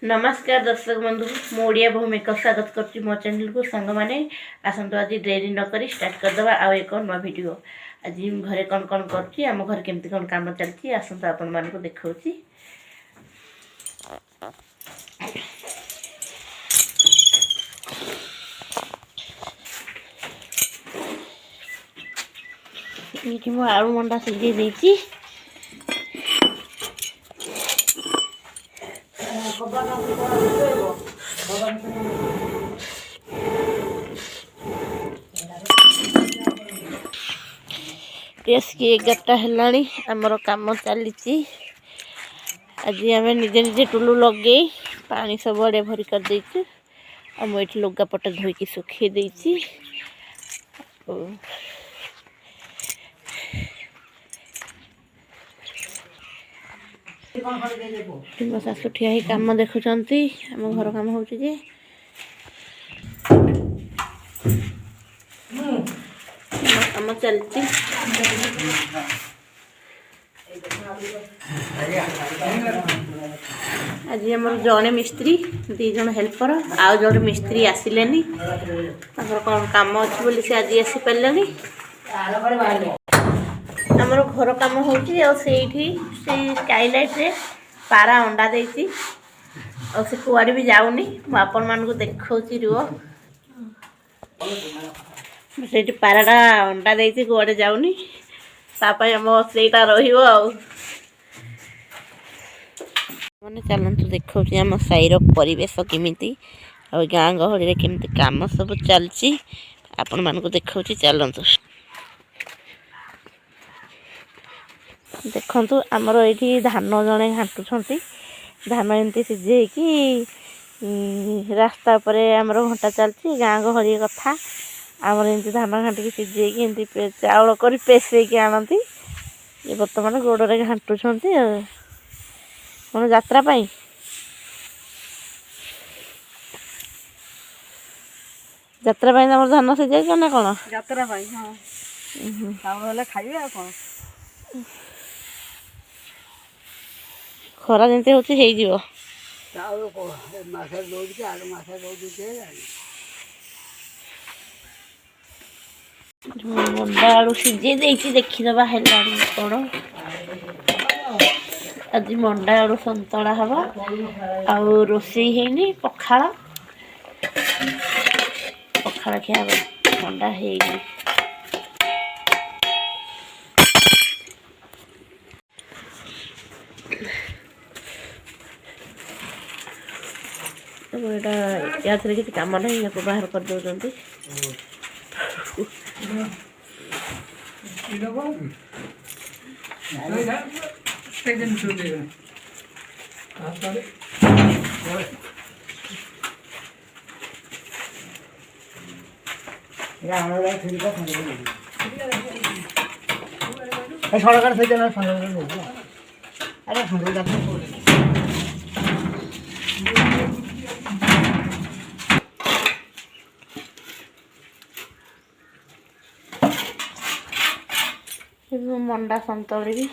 नमस्कार दर्शक बंधु मो ओडिया बहु मेक स्वागत कर मो चैनल को सांग मैंने आसतु आज डेरी नक स्टार्ट करदे आउ एक नुआ वीडियो आज घरे कौन कौन करम घर केमती कौन कम चलती आसतु आपण मान को देखा ये मो आलू मंडा सिझे देती टेस्ट की 11टा है आमर कम चली आज आम निजे निजे टुलु लगे पानी सब आड़े भरी कर देती मुझे लुगापट धोईकी सुखे देती मो शाशु ठिया ही कम देखुं आम घर कम हो कम चलती आज आम जड़े मिस्त्री 2 जन हेल्पर आउ जड़े मिस्त्री आसिले कौन कम अच्छी बोली से आज आसी पारे आमर घर कम हो स्काईलाइट रे पारा अंडा देती से कुआड़े भी जाऊनी आपण मान को देखा रुह से पाराटा अंडा देती कुआड़े जाऊनी तापाई आम सेटा मैंने चलतु देखा आम साईर परिवेश केमी और गाँ गहली केमती कम सब चलती आपण मान को देखा चलतु देखु आमर ये धान जड़े घाटुंट धान एमती सीझे कि रास्ता पर आमर घंटा चलती गाँ गहली कथा आमर एमती धान घाटिकी सीझे कि चाउल कर पेसैकी आनती ये बर्तमान गोड़े घाटुंट कौन यात्रा तुम धान सीझे ना कौन यात्रा खाइए कौन खरा जमी हो मंडा आलू सीझे देखीदबा है कौन आज मंडा आलू संतला हम आउ रोसई है पखाड़ पखाड़ खिया मंडा है या किसी कम ना या बाहर कर दौरान सरकार से अरे मंडा संतरी